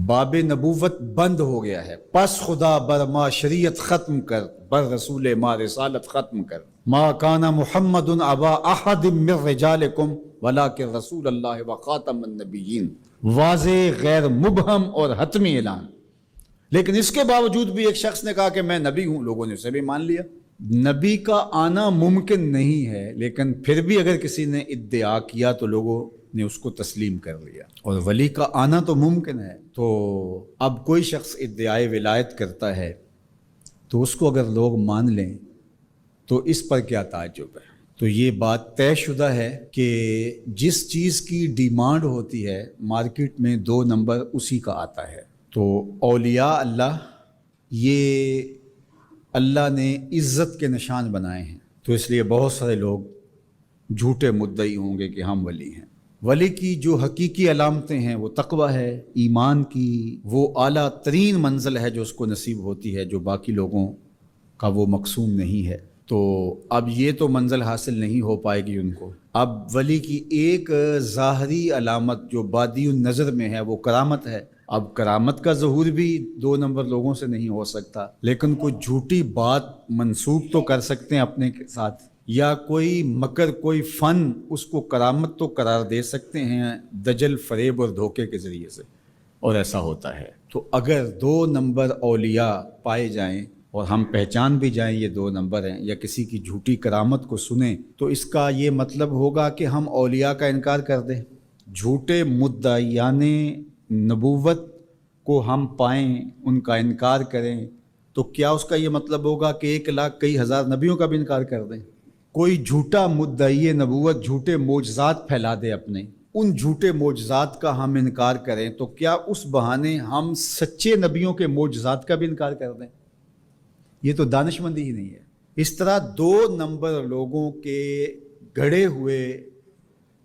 باب نبوت بند ہو گیا ہے، پس خدا بر ما شریعت ختم کر، بر رسول ما رسالت ختم کر۔ ما کان محمد ابا احد من رجالکم ولکن رسول اللہ وخاتم النبیین، واضح غیر مبہم اور حتمی اعلان۔ لیکن اس کے باوجود بھی ایک شخص نے کہا کہ میں نبی ہوں، لوگوں نے اسے بھی مان لیا۔ نبی کا آنا ممکن نہیں ہے، لیکن پھر بھی اگر کسی نے ادعا کیا تو لوگوں نے اس کو تسلیم کر لیا۔ اور ولی کا آنا تو ممکن ہے، تو اب کوئی شخص ادعائے ولایت کرتا ہے تو اس کو اگر لوگ مان لیں تو اس پر کیا تعجب ہے؟ تو یہ بات طے شدہ ہے کہ جس چیز کی ڈیمانڈ ہوتی ہے مارکیٹ میں 2 نمبر اسی کا آتا ہے۔ تو اولیاء اللہ یہ اللہ نے عزت کے نشان بنائے ہیں، تو اس لیے بہت سارے لوگ جھوٹے مدعی ہوں گے کہ ہم ولی ہیں۔ ولی کی جو حقیقی علامتیں ہیں وہ تقوی ہے، ایمان کی وہ اعلیٰ ترین منزل ہے جو اس کو نصیب ہوتی ہے، جو باقی لوگوں کا وہ مقسوم نہیں ہے۔ تو اب یہ تو منزل حاصل نہیں ہو پائے گی ان کو۔ اب ولی کی ایک ظاہری علامت جو بادی النظر میں ہے وہ کرامت ہے۔ اب کرامت کا ظہور بھی 2 نمبر لوگوں سے نہیں ہو سکتا، لیکن کوئی جھوٹی بات منسوب تو کر سکتے ہیں اپنے ساتھ، یا کوئی مکر، کوئی فن، اس کو کرامت تو قرار دے سکتے ہیں دجل، فریب اور دھوکے کے ذریعے سے، اور ایسا ہوتا ہے۔ تو اگر 2 نمبر اولیاء پائے جائیں اور ہم پہچان بھی جائیں یہ 2 نمبر ہیں، یا کسی کی جھوٹی کرامت کو سنیں، تو اس کا یہ مطلب ہوگا کہ ہم اولیاء کا انکار کر دیں۔ جھوٹے مدعیان نبوت کو ہم پائیں، ان کا انکار کریں، تو کیا اس کا یہ مطلب ہوگا کہ 1 لاکھ کئی ہزار نبیوں کا بھی انکار کر دیں؟ کوئی جھوٹا مدعی نبوت جھوٹے معجزات پھیلا دے اپنے، ان جھوٹے معجزات کا ہم انکار کریں، تو کیا اس بہانے ہم سچے نبیوں کے معجزات کا بھی انکار کر دیں؟ یہ تو دانش مندی ہی نہیں ہے۔ اس طرح 2 نمبر لوگوں کے گھڑے ہوئے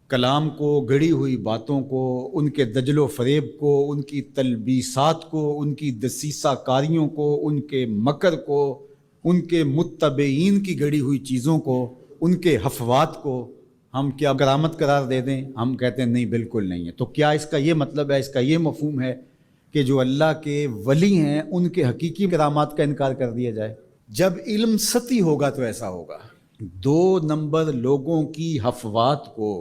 کلام کو، گڑی ہوئی باتوں کو، ان کے دجل و فریب کو، ان کی تلبیسات کو، ان کی دسیسہ کاریوں کو، ان کے مکر کو، ان کے متبعین کی گڑی ہوئی چیزوں کو، ان کے حفوات کو ہم کیا کرامت قرار دے دیں؟ ہم کہتے ہیں نہیں، بالکل نہیں ہے۔ تو کیا اس کا یہ مطلب ہے، اس کا یہ مفہوم ہے کہ جو اللہ کے ولی ہیں ان کے حقیقی کرامات کا انکار کر دیا جائے؟ جب علم سطحی ہوگا تو ایسا ہوگا۔ 2 نمبر لوگوں کی حفوات کو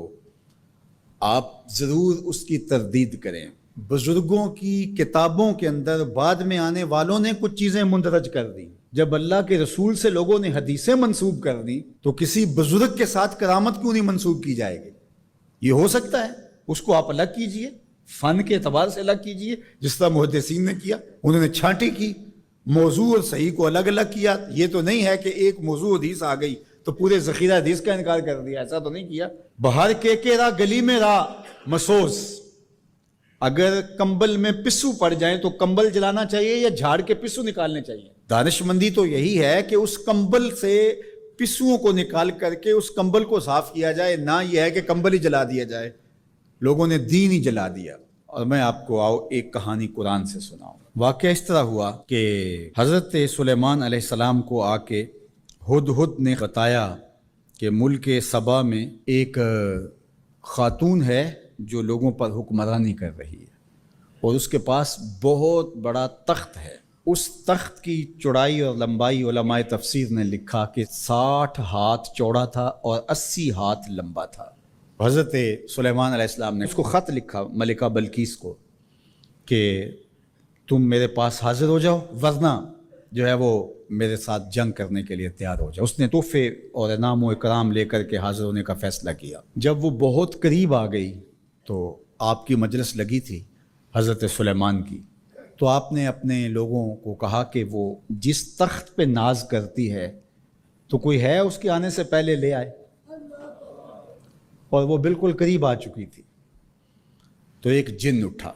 آپ ضرور اس کی تردید کریں۔ بزرگوں کی کتابوں کے اندر بعد میں آنے والوں نے کچھ چیزیں مندرج کر دیں۔ جب اللہ کے رسول سے لوگوں نے حدیثیں منسوب کر دیں تو کسی بزرگ کے ساتھ کرامت کیوں نہیں منسوب کی جائے گی؟ یہ ہو سکتا ہے، اس کو آپ الگ کیجئے، فن کے اعتبار سے الگ کیجئے، جس طرح محدثین نے کیا، انہوں نے چھانٹی کی، موضوع اور صحیح کو الگ الگ کیا۔ یہ تو نہیں ہے کہ ایک موضوع حدیث آ گئی تو پورے ذخیرہ حدیث کا انکار کر دیا، ایسا تو نہیں کیا۔ بہار کے راہ گلی میں راہ مسوس، اگر کمبل میں پسو پڑ جائیں تو کمبل جلانا چاہیے یا جھاڑ کے پسو نکالنے چاہیے؟ دانش مندی تو یہی ہے کہ اس کمبل سے پسوؤں کو نکال کر کے اس کمبل کو صاف کیا جائے، نہ یہ ہے کہ کمبل ہی جلا دیا جائے۔ لوگوں نے دین ہی جلا دیا۔ اور میں آپ کو ایک کہانی قرآن سے سناؤں۔ واقعہ اس طرح ہوا کہ حضرت سلیمان علیہ السلام کو آ کے ہدہد نے بتایا کہ ملک سبا میں ایک خاتون ہے جو لوگوں پر حکمرانی کر رہی ہے، اور اس کے پاس بہت بڑا تخت ہے۔ اس تخت کی چوڑائی اور لمبائی علماء تفسیر نے لکھا کہ 60 ہاتھ چوڑا تھا اور 80 ہاتھ لمبا تھا۔ حضرت سلیمان علیہ السلام نے اس کو خط لکھا ملکہ بلقیس کو کہ تم میرے پاس حاضر ہو جاؤ، ورنہ جو ہے وہ میرے ساتھ جنگ کرنے کے لیے تیار ہو جاؤ۔ اس نے تحفے اور انعام و اکرام لے کر کے حاضر ہونے کا فیصلہ کیا۔ جب وہ بہت قریب آ گئی تو آپ کی مجلس لگی تھی حضرت سلیمان کی، تو آپ نے اپنے لوگوں کو کہا کہ وہ جس تخت پہ ناز کرتی ہے تو کوئی ہے اس کے آنے سے پہلے لے آئے، اور وہ بالکل قریب آ چکی تھی۔ تو ایک جن اٹھا،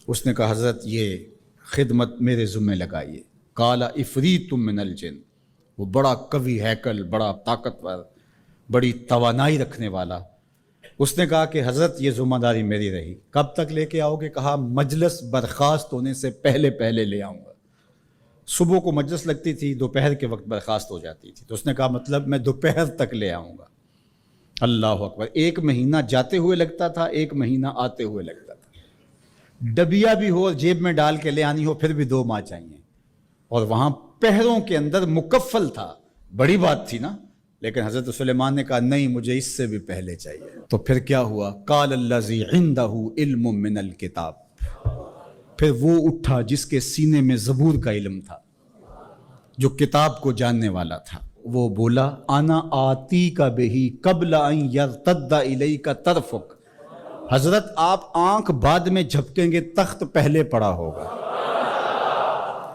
اس نے کہا حضرت یہ خدمت میرے ذمہ لگائیے۔ قال عفریت من الجن، وہ بڑا قوی ہیکل، بڑا طاقتور، بڑی توانائی رکھنے والا، اس نے کہا کہ حضرت یہ ذمہ داری میری رہی، کب تک لے کے آؤ گے؟ کہا مجلس برخاست ہونے سے پہلے لے آؤں گا۔ صبح کو مجلس لگتی تھی، دوپہر کے وقت برخاست ہو جاتی تھی، تو اس نے کہا مطلب میں دوپہر تک لے آؤں گا۔ اللہ اکبر! 1 مہینہ جاتے ہوئے لگتا تھا، 1 مہینہ آتے ہوئے لگتا تھا۔ ڈبیا بھی ہو اور جیب میں ڈال کے لے آنی ہو پھر بھی 2 ماہ چاہیے، اور وہاں پہروں کے اندر مکفل تھا، بڑی بات تھی نا، لیکن حضرت سلیمان نے کہا نہیں مجھے اس سے بھی پہلے چاہیے۔ تو پھر کیا ہوا؟ قال الذی عندہ علم من الکتاب، پھر وہ اٹھا جس کے سینے میں زبور کا علم تھا، جو کتاب کو جاننے والا تھا، وہ بولا انا آتی کا بہی قبل ان یرتد الیک طرفک، حضرت آپ آنکھ بعد میں جھپکیں گے تخت پہلے پڑا ہوگا۔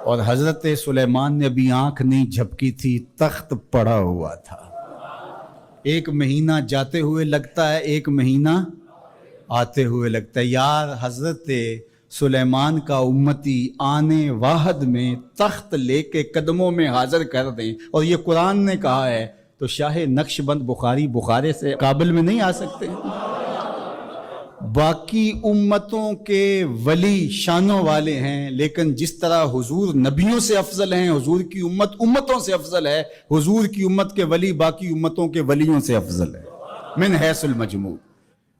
اور حضرت سلیمان نے ابھی آنکھ نہیں جھپکی تھی، تخت پڑا ہوا تھا۔ 1 مہینہ جاتے ہوئے لگتا ہے، 1 مہینہ آتے ہوئے لگتا ہے۔ یار حضرت سلیمان کا امتی آنے واحد میں تخت لے کے قدموں میں حاضر کر دیں، اور یہ قرآن نے کہا ہے، تو شاہ نقش بند بخارے سے قابل میں نہیں آ سکتے۔ باقی امتوں کے ولی شانوں والے ہیں، لیکن جس طرح حضور نبیوں سے افضل ہیں، حضور کی امت امتوں سے افضل ہے، حضور کی امت کے ولی باقی امتوں کے ولیوں سے افضل ہے من حیث المجموع۔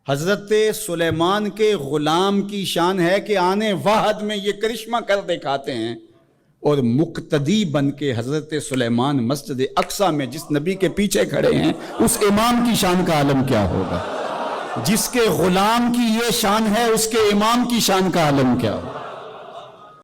حضرت سلیمان کے غلام کی شان ہے کہ آنے واحد میں یہ کرشمہ کر دکھاتے ہیں، اور مقتدی بن کے حضرت سلیمان مسجد اقصی میں جس نبی کے پیچھے کھڑے ہیں، اس امام کی شان کا عالم کیا ہوگا؟ جس کے غلام کی یہ شان ہے، اس کے امام کی شان کا عالم کیا ہوگا؟